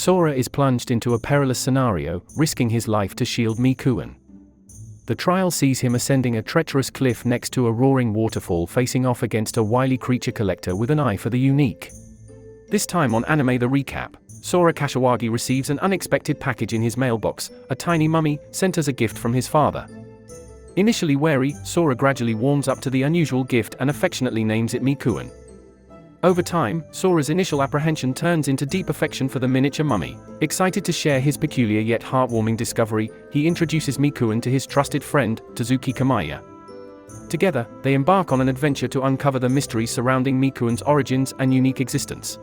Sora is plunged into a perilous scenario, risking his life to shield Mii-kun. The trial sees him ascending a treacherous cliff next to a roaring waterfall, facing off against a wily creature collector with an eye for the unique. This time on Anime the Recap, Sora Kashiwagi receives an unexpected package in his mailbox, a tiny mummy, sent as a gift from his father. Initially wary, Sora gradually warms up to the unusual gift and affectionately names it Mii-kun. Over time, Sora's initial apprehension turns into deep affection for the miniature mummy. Excited to share his peculiar yet heartwarming discovery, he introduces Mii-kun to his trusted friend, Tazuki Kamiya. Together, they embark on an adventure to uncover the mysteries surrounding Mii-kun's origins and unique existence.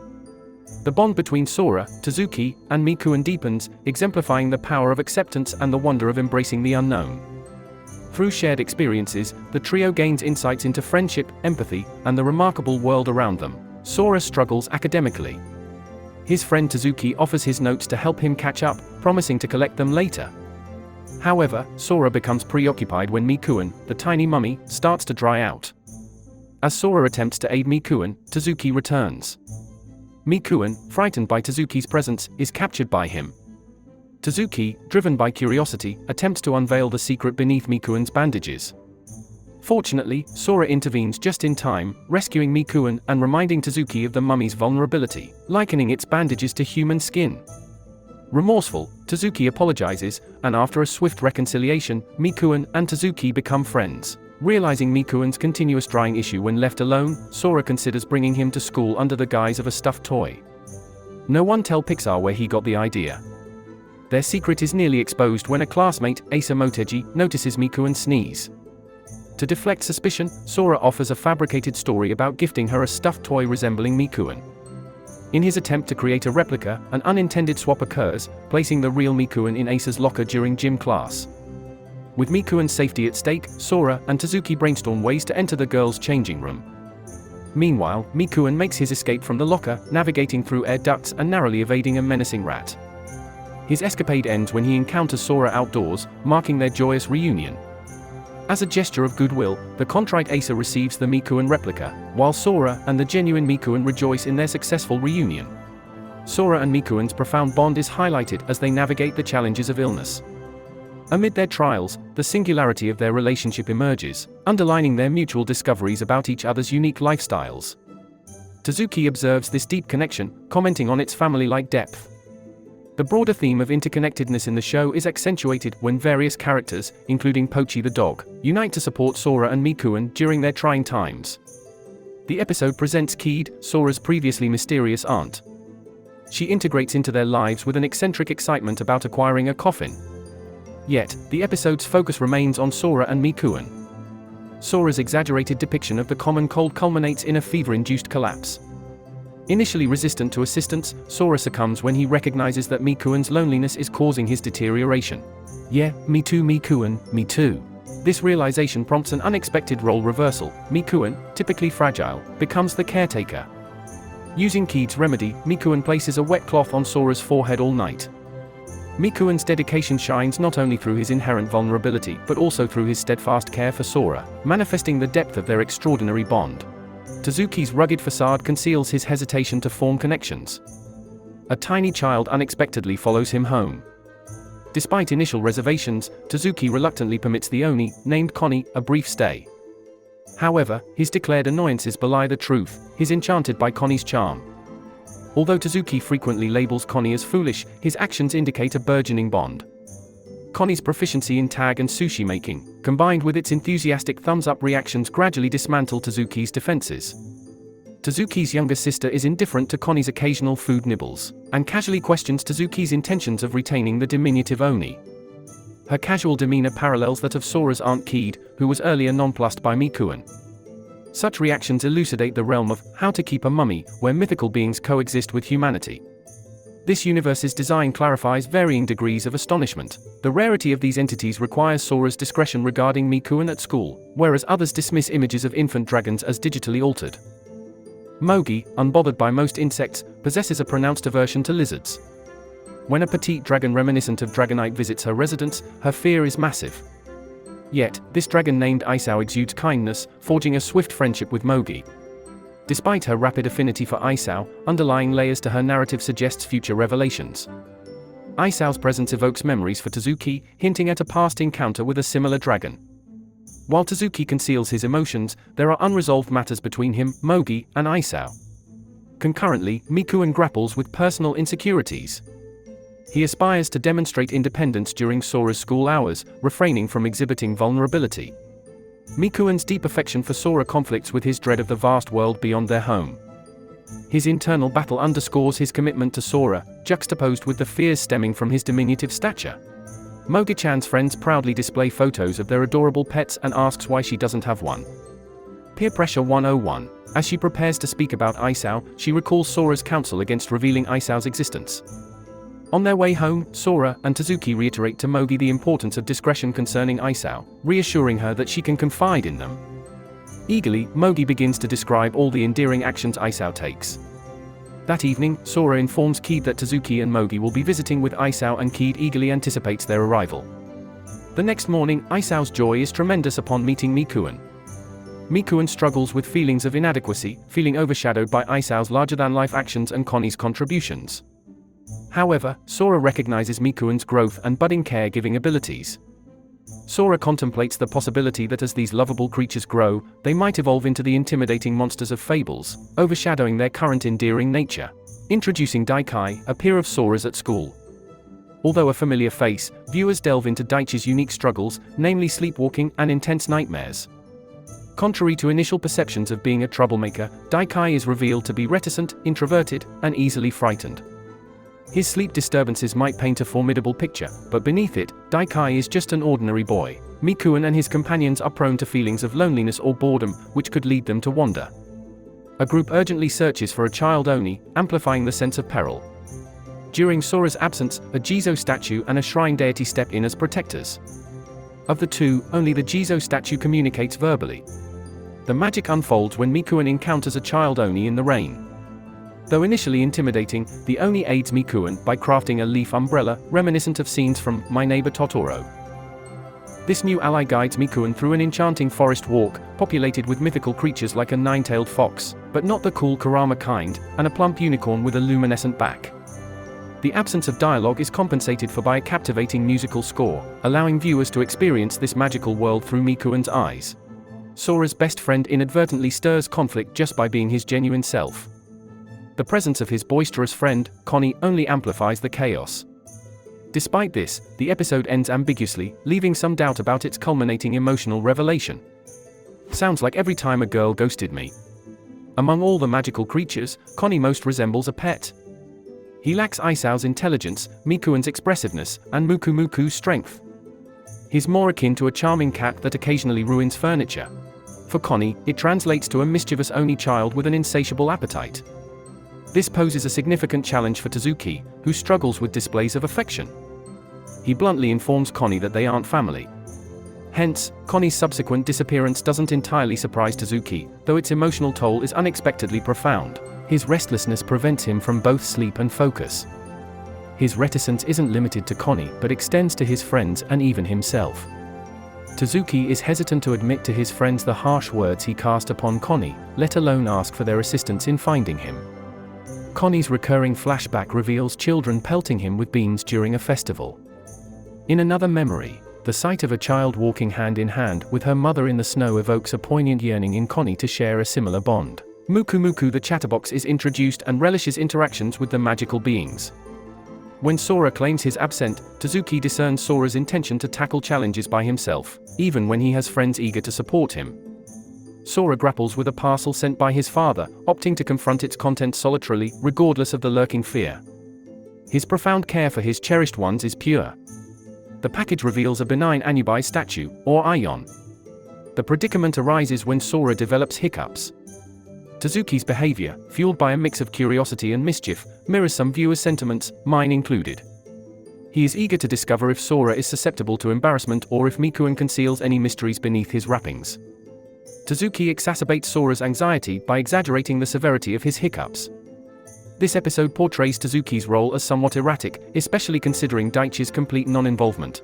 The bond between Sora, Tazuki, and Mii-kun deepens, exemplifying the power of acceptance and the wonder of embracing the unknown. Through shared experiences, the trio gains insights into friendship, empathy, and the remarkable world around them. Sora struggles academically. His friend Tazuki offers his notes to help him catch up, promising to collect them later. However, Sora becomes preoccupied when Mii-kun, the tiny mummy, starts to dry out. As Sora attempts to aid Mii-kun, Tazuki returns. Mii-kun, frightened by Tazuki's presence, is captured by him. Tazuki, driven by curiosity, attempts to unveil the secret beneath Mii-kun's bandages. Fortunately, Sora intervenes just in time, rescuing Mii-kun and reminding Tazuki of the mummy's vulnerability, likening its bandages to human skin. Remorseful, Tazuki apologizes, and after a swift reconciliation, Mii-kun and Tazuki become friends. Realizing Mii-kun's continuous drying issue when left alone, Sora considers bringing him to school under the guise of a stuffed toy. No one tell Pixar where he got the idea. Their secret is nearly exposed when a classmate, Asa Motegi, notices Mii-kun sneeze. To deflect suspicion, Sora offers a fabricated story about gifting her a stuffed toy resembling Mii-kun. In his attempt to create a replica, an unintended swap occurs, placing the real Mii-kun in Asa's locker during gym class. With Mii-kun's safety at stake, Sora and Tazuki brainstorm ways to enter the girls' changing room. Meanwhile, Mii-kun makes his escape from the locker, navigating through air ducts and narrowly evading a menacing rat. His escapade ends when he encounters Sora outdoors, marking their joyous reunion. As a gesture of goodwill, the contrite Asa receives the Mii-kun replica, while Sora and the genuine Mii-kun rejoice in their successful reunion. Sora and Mii-kun's profound bond is highlighted as they navigate the challenges of illness. Amid their trials, the singularity of their relationship emerges, underlining their mutual discoveries about each other's unique lifestyles. Tazuki observes this deep connection, commenting on its family-like depth. The broader theme of interconnectedness in the show is accentuated when various characters, including Pochi the dog, unite to support Sora and Mii-kun during their trying times. The episode presents Keed, Sora's previously mysterious aunt. She integrates into their lives with an eccentric excitement about acquiring a coffin. Yet, the episode's focus remains on Sora and Mii-kun. Sora's exaggerated depiction of the common cold culminates in a fever-induced collapse. Initially resistant to assistance, Sora succumbs when he recognizes that Mii-kun's loneliness is causing his deterioration. Yeah, me too Mii-kun, me too. This realization prompts an unexpected role reversal. Mii-kun, typically fragile, becomes the caretaker. Using Keed's remedy, Mii-kun places a wet cloth on Sora's forehead all night. Mii-kun's dedication shines not only through his inherent vulnerability but also through his steadfast care for Sora, manifesting the depth of their extraordinary bond. Tazuki's rugged facade conceals his hesitation to form connections. A tiny child unexpectedly follows him home. Despite initial reservations, Tazuki reluctantly permits the Oni, named Conny, a brief stay. However, his declared annoyances belie the truth. He's enchanted by Conny's charm. Although Tazuki frequently labels Conny as foolish, his actions indicate a burgeoning bond. Conny's proficiency in tag and sushi making, combined with its enthusiastic thumbs-up reactions, gradually dismantle Tazuki's defenses. Tazuki's younger sister is indifferent to Conny's occasional food nibbles, and casually questions Tazuki's intentions of retaining the diminutive Oni. Her casual demeanor parallels that of Sora's aunt Keed, who was earlier nonplussed by Mii-kun. Such reactions elucidate the realm of How to Keep a Mummy, where mythical beings coexist with humanity. This universe's design clarifies varying degrees of astonishment. The rarity of these entities requires Sora's discretion regarding Mii-kun at school, whereas others dismiss images of infant dragons as digitally altered. Mogi, unbothered by most insects, possesses a pronounced aversion to lizards. When a petite dragon reminiscent of Dragonite visits her residence, her fear is massive. Yet, this dragon named Isao exudes kindness, forging a swift friendship with Mogi. Despite her rapid affinity for Isao, underlying layers to her narrative suggests future revelations. Isao's presence evokes memories for Tazuki, hinting at a past encounter with a similar dragon. While Tazuki conceals his emotions, there are unresolved matters between him, Mogi, and Isao. Concurrently, Mii-kun grapples with personal insecurities. He aspires to demonstrate independence during Sora's school hours, refraining from exhibiting vulnerability. Mii-kun's deep affection for Sora conflicts with his dread of the vast world beyond their home. His internal battle underscores his commitment to Sora, juxtaposed with the fears stemming from his diminutive stature. Mogi-chan's friends proudly display photos of their adorable pets and asks why she doesn't have one. Peer Pressure 101. As she prepares to speak about Isao, she recalls Sora's counsel against revealing Isao's existence. On their way home, Sora and Tazuki reiterate to Mogi the importance of discretion concerning Isao, reassuring her that she can confide in them. Eagerly, Mogi begins to describe all the endearing actions Isao takes. That evening, Sora informs Kid that Tazuki and Mogi will be visiting with Isao, and Kid eagerly anticipates their arrival. The next morning, Isao's joy is tremendous upon meeting Mii-kun. Mii-kun struggles with feelings of inadequacy, feeling overshadowed by Isao's larger-than-life actions and Conny's contributions. However, Sora recognizes Mii-kun's growth and budding caregiving abilities. Sora contemplates the possibility that as these lovable creatures grow, they might evolve into the intimidating monsters of fables, overshadowing their current endearing nature. Introducing Daikai, a peer of Sora's at school. Although a familiar face, viewers delve into Daichi's unique struggles, namely sleepwalking and intense nightmares. Contrary to initial perceptions of being a troublemaker, Daikai is revealed to be reticent, introverted, and easily frightened. His sleep disturbances might paint a formidable picture, but beneath it, Daikai is just an ordinary boy. Mii-kun and his companions are prone to feelings of loneliness or boredom, which could lead them to wander. A group urgently searches for a child Oni, amplifying the sense of peril. During Sora's absence, a Jizo statue and a shrine deity step in as protectors. Of the two, only the Jizo statue communicates verbally. The magic unfolds when Mii-kun encounters a child Oni in the rain. Though initially intimidating, the Oni aids Mii-kun by crafting a leaf umbrella, reminiscent of scenes from My Neighbor Totoro. This new ally guides Mii-kun through an enchanting forest walk, populated with mythical creatures like a nine-tailed fox, but not the cool Kurama kind, and a plump unicorn with a luminescent back. The absence of dialogue is compensated for by a captivating musical score, allowing viewers to experience this magical world through Mii-kun's eyes. Sora's best friend inadvertently stirs conflict just by being his genuine self. The presence of his boisterous friend, Conny, only amplifies the chaos. Despite this, the episode ends ambiguously, leaving some doubt about its culminating emotional revelation. Sounds like every time a girl ghosted me. Among all the magical creatures, Conny most resembles a pet. He lacks Isao's intelligence, Mii-kun's expressiveness, and Mukumuku's strength. He's more akin to a charming cat that occasionally ruins furniture. For Conny, it translates to a mischievous only child with an insatiable appetite. This poses a significant challenge for Tazuki, who struggles with displays of affection. He bluntly informs Conny that they aren't family. Hence, Conny's subsequent disappearance doesn't entirely surprise Tazuki, though its emotional toll is unexpectedly profound. His restlessness prevents him from both sleep and focus. His reticence isn't limited to Conny, but extends to his friends and even himself. Tazuki is hesitant to admit to his friends the harsh words he cast upon Conny, let alone ask for their assistance in finding him. Conny's recurring flashback reveals children pelting him with beans during a festival. In another memory, the sight of a child walking hand in hand with her mother in the snow evokes a poignant yearning in Conny to share a similar bond. Mukumuku the chatterbox is introduced and relishes interactions with the magical beings. When Sora claims his absent, Tazuki discerns Sora's intention to tackle challenges by himself, even when he has friends eager to support him. Sora grapples with a parcel sent by his father, opting to confront its contents solitarily, regardless of the lurking fear. His profound care for his cherished ones is pure. The package reveals a benign Anubai statue, or Ion. The predicament arises when Sora develops hiccups. Tazuki's behavior, fueled by a mix of curiosity and mischief, mirrors some viewers' sentiments, mine included. He is eager to discover if Sora is susceptible to embarrassment or if Mii-kun conceals any mysteries beneath his wrappings. Tazuki exacerbates Sora's anxiety by exaggerating the severity of his hiccups. This episode portrays Tazuki's role as somewhat erratic, especially considering Daichi's complete non-involvement.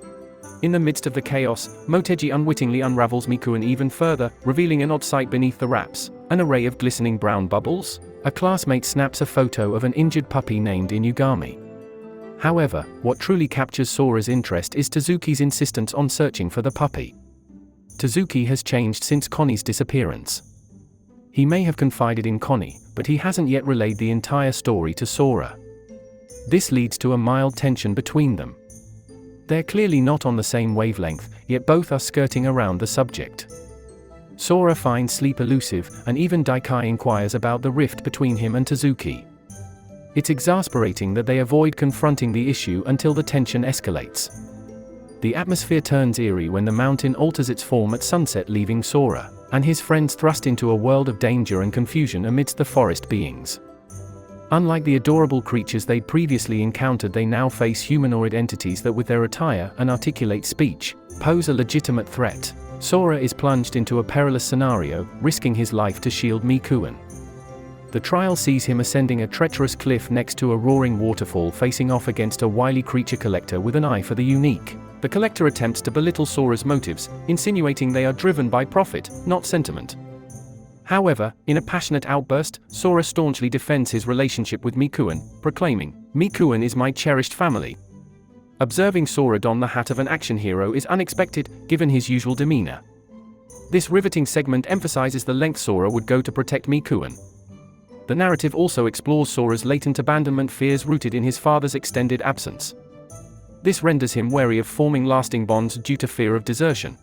In the midst of the chaos, Motegi unwittingly unravels Mii-kun even further, revealing an odd sight beneath the wraps. An array of glistening brown bubbles? A classmate snaps a photo of an injured puppy named Inugami. However, what truly captures Sora's interest is Tazuki's insistence on searching for the puppy. Tazuki has changed since Conny's disappearance. He may have confided in Conny, but he hasn't yet relayed the entire story to Sora. This leads to a mild tension between them. They're clearly not on the same wavelength, yet both are skirting around the subject. Sora finds sleep elusive, and even Daikai inquires about the rift between him and Tazuki. It's exasperating that they avoid confronting the issue until the tension escalates. The atmosphere turns eerie when the mountain alters its form at sunset, leaving Sora and his friends thrust into a world of danger and confusion amidst the forest beings. Unlike the adorable creatures they'd previously encountered, they now face humanoid entities that, with their attire and articulate speech, pose a legitimate threat. Sora is plunged into a perilous scenario, risking his life to shield Mii-kun. The trial sees him ascending a treacherous cliff next to a roaring waterfall, facing off against a wily creature collector with an eye for the unique. The collector attempts to belittle Sora's motives, insinuating they are driven by profit, not sentiment. However, in a passionate outburst, Sora staunchly defends his relationship with Mii-kun, proclaiming, "Mii-kun is my cherished family." Observing Sora don the hat of an action hero is unexpected, given his usual demeanor. This riveting segment emphasizes the length Sora would go to protect Mii-kun. The narrative also explores Sora's latent abandonment fears rooted in his father's extended absence. This renders him wary of forming lasting bonds due to fear of desertion.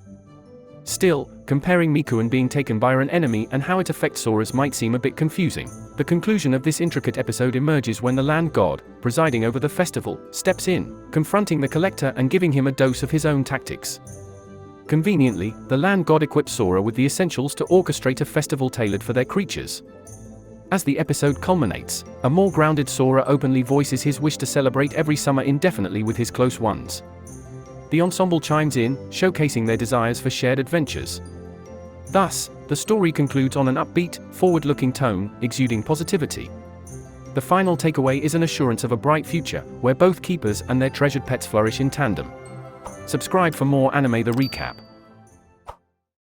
Still, comparing Mii-kun being taken by an enemy and how it affects Sora's might seem a bit confusing. The conclusion of this intricate episode emerges when the land god, presiding over the festival, steps in, confronting the collector and giving him a dose of his own tactics. Conveniently, the land god equips Sora with the essentials to orchestrate a festival tailored for their creatures. As the episode culminates, a more grounded Sora openly voices his wish to celebrate every summer indefinitely with his close ones. The ensemble chimes in, showcasing their desires for shared adventures. Thus, the story concludes on an upbeat, forward-looking tone, exuding positivity. The final takeaway is an assurance of a bright future, where both keepers and their treasured pets flourish in tandem. Subscribe for more Anime the Recap.